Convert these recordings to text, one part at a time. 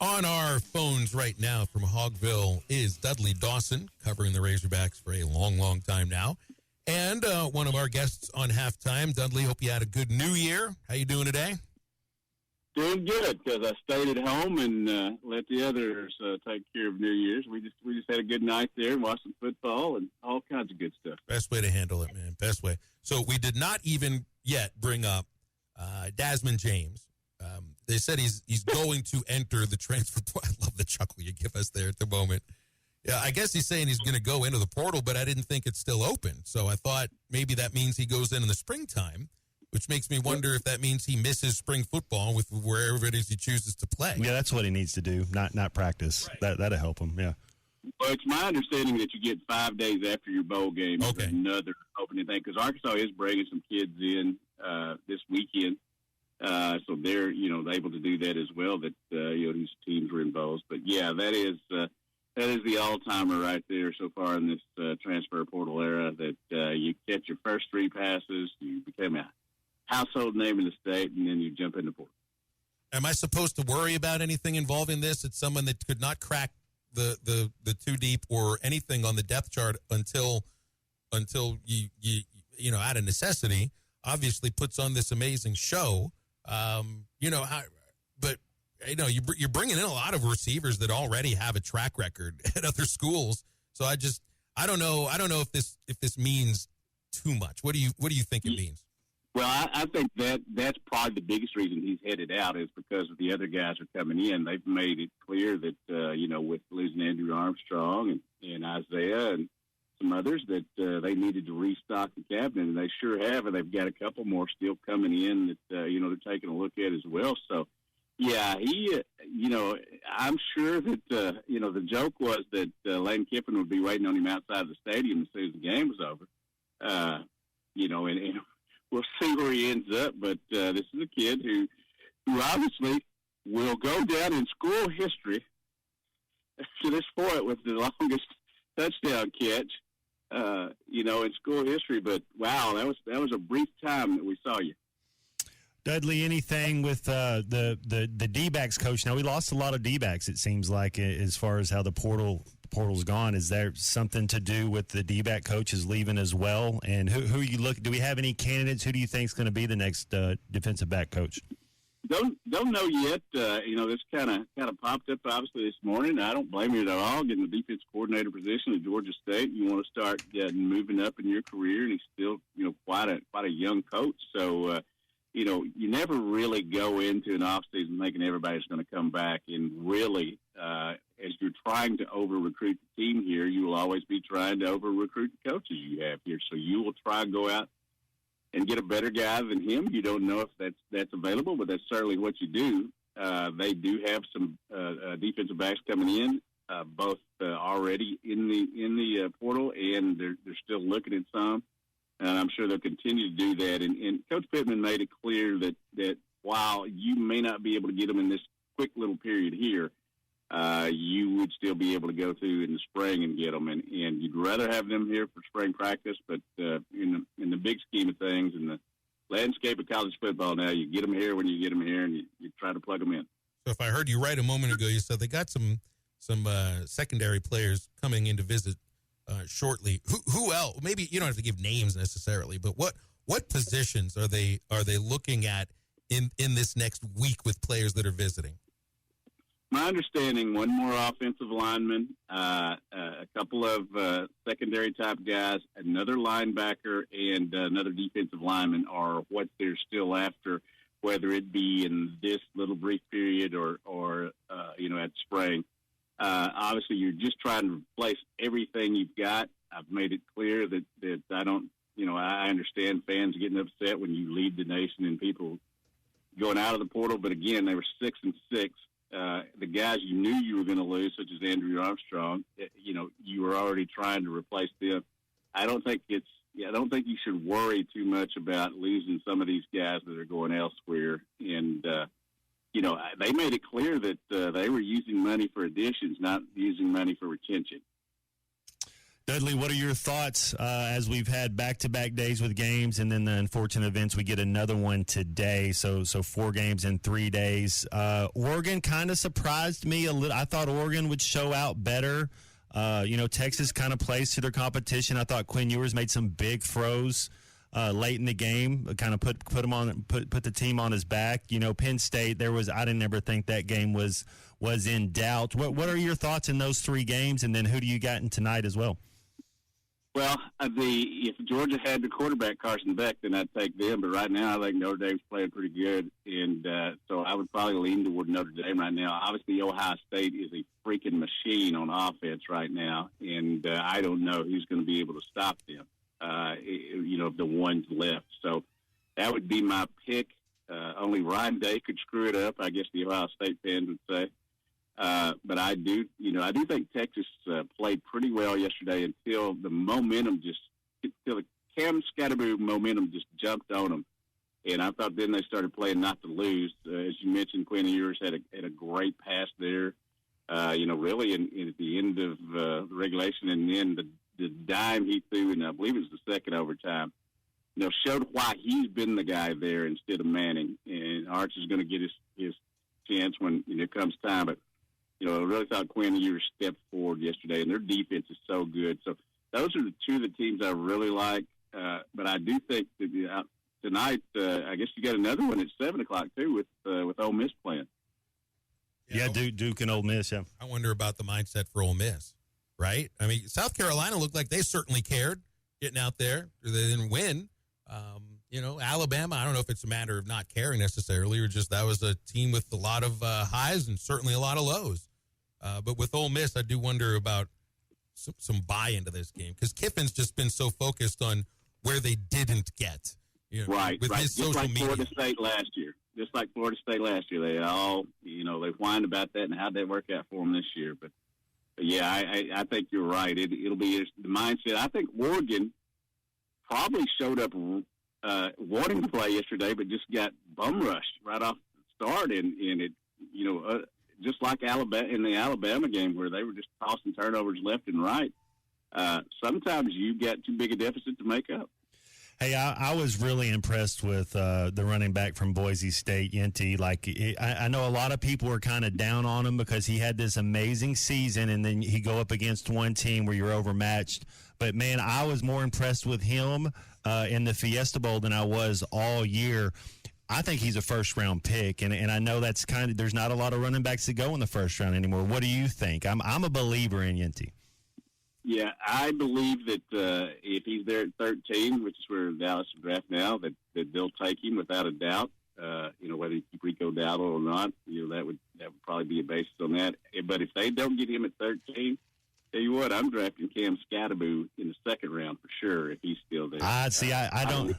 On our phones right now from Hogville is Dudley Dawson, covering the Razorbacks for a long, long time now. And one of our guests on Halftime. Dudley, hope you had a good New Year. How you doing today? Doing good, because I stayed at home and let the others take care of New Year's. We just had a good night there and watched some football and all kinds of good stuff. Best way to handle it, man. Best way. So we did not even yet bring up Dazmine James. They said he's going to enter the transfer portal. I love the chuckle you give us there at the moment. Yeah, I guess he's saying he's going to go into the portal, but I didn't think it's still open. So I thought maybe that means he goes in the springtime, which makes me wonder if that means he misses spring football with wherever it is he chooses to play. Yeah, that's what he needs to do, not practice. Right. That'll help him, yeah. Well, it's my understanding that you get 5 days after your bowl game. Okay. Another opening thing, because Arkansas is bringing some kids in this weekend. So they're, able to do that as well, that, these teams were involved. But, yeah, that is the all-timer right there so far in this transfer portal era, that you catch your first 3 passes, you become a household name in the state, and then you jump in the portal. Am I supposed to worry about anything involving this? It's someone that could not crack the 2 deep or anything on the depth chart until you out of necessity, obviously puts on this amazing show. But you're bringing in a lot of receivers that already have a track record at other schools. So I don't know if this means too much. What do you think it means? Well, I think that's probably the biggest reason he's headed out is because the other guys are coming in. They've made it clear that, with losing Andrew Armstrong and Isaiah and some others, that they needed to restock the cabinet, and they sure have, and they've got a couple more still coming in that, they're taking a look at as well. So, yeah, I'm sure that, the joke was that Lane Kiffin would be waiting on him outside the stadium as soon as the game was over, and we'll see where he ends up, but this is a kid who obviously will go down in school history to this point with the longest touchdown catch, in school history. But wow, that was a brief time that we saw you. Dudley, anything with the D-backs coach? Now, we lost a lot of D-backs, it seems like, as far as how the portal's gone. Is there something to do with the D-back coach is leaving as well? And who you look? Do we have any candidates? Who do you think is going to be the next defensive back coach? Don't know yet. This kind of popped up obviously this morning. I don't blame you at all. Getting the defense coordinator position at Georgia State, you want to start moving up in your career, and he's still quite a young coach. So you never really go into an offseason thinking everybody's going to come back. And really, as you're trying to over-recruit the team here, you will always be trying to over-recruit the coaches you have here. So you will try to go out and get a better guy than him. You don't know if that's available, but that's certainly what you do. They do have some defensive backs coming in, both already in the portal, and they're still looking at some. And I'm sure they'll continue to do that. And Coach Pittman made it clear that while you may not be able to get them in this quick little period here, you would still be able to go through in the spring and get them. And you'd rather have them here for spring practice, but in the big scheme of things, in the landscape of college football now, you get them here when you get them here, and you try to plug them in. So if I heard you right a moment ago, you said they got some secondary players coming in to visit shortly. Who else? Maybe you don't have to give names necessarily, but what positions are they looking at in this next week with players that are visiting? My understanding, one more offensive lineman, a couple of secondary type guys, another linebacker, and another defensive lineman are what they're still after, whether it be in this little brief period or at spring. Obviously, you're just trying to replace everything you've got. I've made it clear that I don't, I understand fans getting upset when you lead the nation and people going out of the portal. But again, they were 6-6. The guys you knew you were going to lose, such as Andrew Armstrong, you were already trying to replace them. I don't think you should worry too much about losing some of these guys that are going elsewhere. And, they made it clear that they were using money for additions, not using money for retention. Dudley, what are your thoughts as we've had back-to-back days with games, and then the unfortunate events? We get another one today, so 4 games in 3 days. Oregon kind of surprised me a little. I thought Oregon would show out better. Texas kind of plays to their competition. I thought Quinn Ewers made some big throws late in the game, kind of put the team on his back. Penn State, I didn't ever think that game was in doubt. What are your thoughts in those 3 games, and then who do you got in tonight as well? Well, if Georgia had the quarterback Carson Beck, then I'd take them. But right now, I think Notre Dame's playing pretty good, and so I would probably lean toward Notre Dame right now. Obviously, Ohio State is a freaking machine on offense right now, and I don't know who's going to be able to stop them. The ones left. So that would be my pick. Only Ryan Day could screw it up, I guess the Ohio State fans would say. But I do think Texas played pretty well yesterday until the Cam Scatterboo momentum just jumped on them. And I thought then they started playing not to lose. As you mentioned, Quinn Ewers had a great pass there, really at the end of the regulation. And then the dime he threw, and I believe it was the second overtime, showed why he's been the guy there instead of Manning. And Arch is going to get his chance when it comes time. But I really thought Quinn Ewers stepped forward yesterday, and their defense is so good. So those are the 2 of the teams I really like. But I do think that tonight, I guess you got another one at 7 o'clock too with Ole Miss playing. Yeah, Duke and Ole Miss. Yeah, I wonder about the mindset for Ole Miss. Right? I mean, South Carolina looked like they certainly cared getting out there. They didn't win. Alabama, I don't know if it's a matter of not caring necessarily, or just that was a team with a lot of highs and certainly a lot of lows. But with Ole Miss, I do wonder about some buy-in to this game, because Kiffin's just been so focused on where they didn't get. Right. His just social like media. Florida State last year. They all, they whined about that and how'd that work out for them this year. But yeah, I think you're right. It'll be the mindset. I think Oregon probably showed up wanting to play yesterday, but just got bum rushed right off the start, and it, just like Alabama in the Alabama game where they were just tossing turnovers left and right. Sometimes you get too big a deficit to make up. Hey, I was really impressed with the running back from Boise State, Yenti. I know a lot of people were kind of down on him because he had this amazing season, and then he go up against one team where you're overmatched. But, man, I was more impressed with him in the Fiesta Bowl than I was all year. I think he's a first-round pick, and I know that's there's not a lot of running backs that go in the first round anymore. What do you think? I'm a believer in Yenti. Yeah, I believe that if he's there at 13, which is where Dallas is draft now, that they'll take him without a doubt. Whether you keep Rico Dowdle or not, that would probably be a basis on that. But if they don't get him at 13, tell you what, I'm drafting Cam Scatterboo in the second round for sure if he's still there. I don't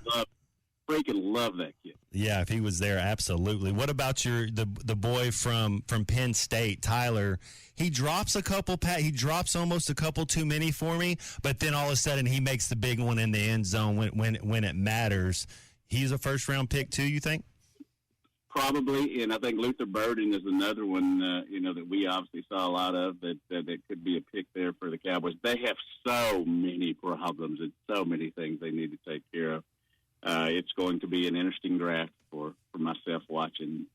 freaking love that kid. Yeah, if he was there, absolutely. What about the boy from Penn State, Tyler? He drops he drops almost a couple too many for me, but then all of a sudden he makes the big one in the end zone when it matters. He's a first round pick too, you think? Probably, and I think Luther Burden is another one, that we obviously saw a lot of that could be a pick there for the Cowboys. They have so many problems and so many things they need to take care of. It's going to be an interesting draft for myself watching.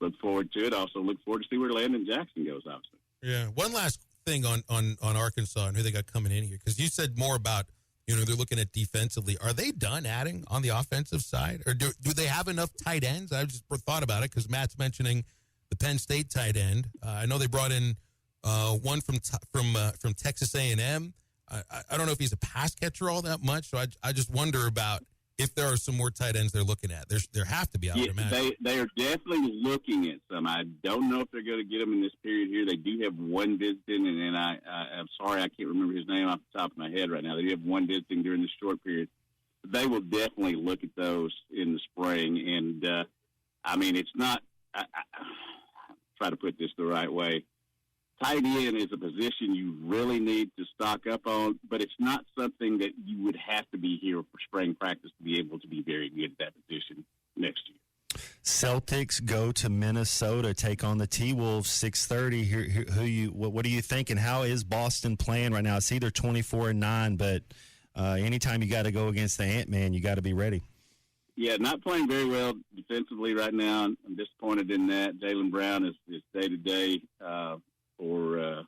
Look forward to it. Also look forward to see where Landon Jackson goes, obviously. Yeah. One last thing on Arkansas and who they got coming in here, because you said more about, they're looking at defensively. Are they done adding on the offensive side? Or do they have enough tight ends? I just thought about it because Matt's mentioning the Penn State tight end. I know they brought in one from Texas A&M. I don't know if he's a pass catcher all that much, so I just wonder about if there are some more tight ends they're looking at. There have to be, I would imagine. They are definitely looking at some. I don't know if they're going to get them in this period here. They do have one visiting, and I'm sorry I can't remember his name off the top of my head right now. They do have one visiting during this short period. They will definitely look at those in the spring. And, it's not I try to put this the right way. Tight end is a position you really need to stock up on, but it's not something that you would have to be here for spring practice to be able to be very good at that position next year. Celtics go to Minnesota, take on the T-Wolves, 6:30. What do you think, and how is Boston playing right now? It's either 24-9, but anytime you got to go against the Ant-Man, you got to be ready. Yeah, not playing very well defensively right now. I'm disappointed in that. Jaylen Brown is day-to-day for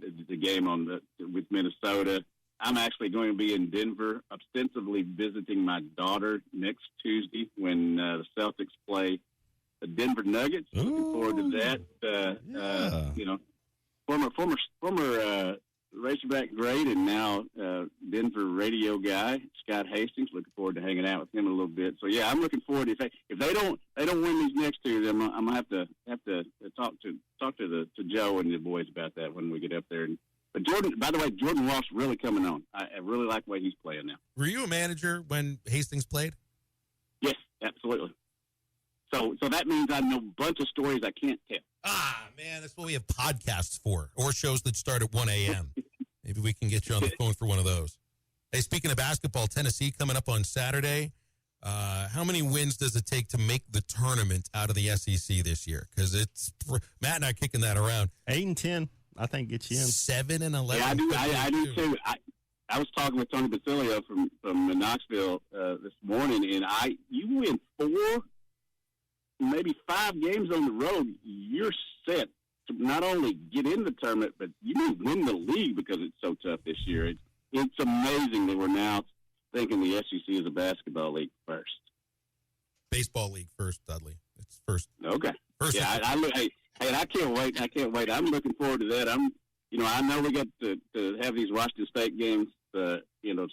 the game with Minnesota. I'm actually going to be in Denver, ostensibly visiting my daughter next Tuesday when the Celtics play the Denver Nuggets. Ooh, looking forward to that. yeah. Former Razorback great and now Denver radio guy, Scott Hastings. Looking forward to hanging out with him a little bit. So yeah, I'm looking forward to if they don't win these next two, then I'm gonna have to talk to Joe and the boys about that when we get up there. But by the way, Jordan Ross really coming on. I really like the way he's playing now. Were you a manager when Hastings played? Yes, absolutely. So that means I know a bunch of stories I can't tell. Ah, man, that's what we have podcasts for, or shows that start at 1 a.m. Maybe we can get you on the phone for one of those. Hey, speaking of basketball, Tennessee coming up on Saturday. How many wins does it take to make the tournament out of the SEC this year? Because Matt and I are kicking that around. 8-10. I think gets you in. 7-11. Yeah, I do too. I was talking with Tony Basilio from Knoxville this morning, and you win 4, maybe 5 games on the road, you're set to not only get in the tournament, but you may win the league because it's so tough this year. It's amazing that we're now thinking the SEC is a basketball league first. Baseball league first, Dudley. It's first. Okay. First. Yeah, Hey, I can't wait. I'm looking forward to that. I know we got to have these Washington State games, to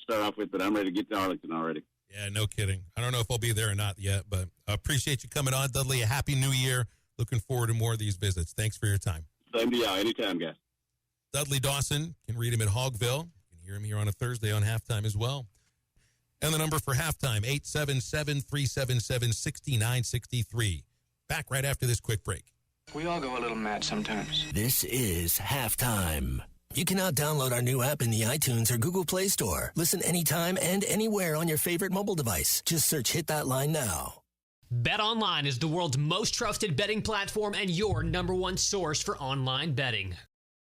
start off with, but I'm ready to get to Arlington already. Yeah, no kidding. I don't know if I'll be there or not yet, but I appreciate you coming on, Dudley. A happy new year. Looking forward to more of these visits. Thanks for your time. Same to y'all. Anytime, guys. Dudley Dawson. You can read him at Hogville. You can hear him here on a Thursday on halftime as well. And the number for halftime, 877-377-6963. Back right after this quick break. We all go a little mad sometimes. This is Halftime. You can now download our new app in the iTunes or Google Play Store. Listen anytime and anywhere on your favorite mobile device. Just search Hit That Line now. BetOnline is the world's most trusted betting platform and your number one source for online betting.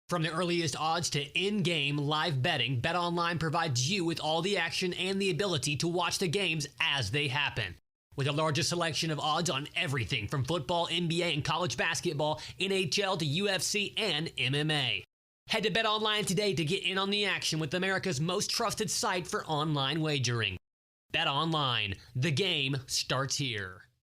From the earliest odds to in-game live betting, BetOnline provides you with all the action and the ability to watch the games as they happen. With the largest selection of odds on everything from football, NBA, and college basketball, NHL to UFC and MMA. Head to BetOnline today to get in on the action with America's most trusted site for online wagering. BetOnline, the game starts here.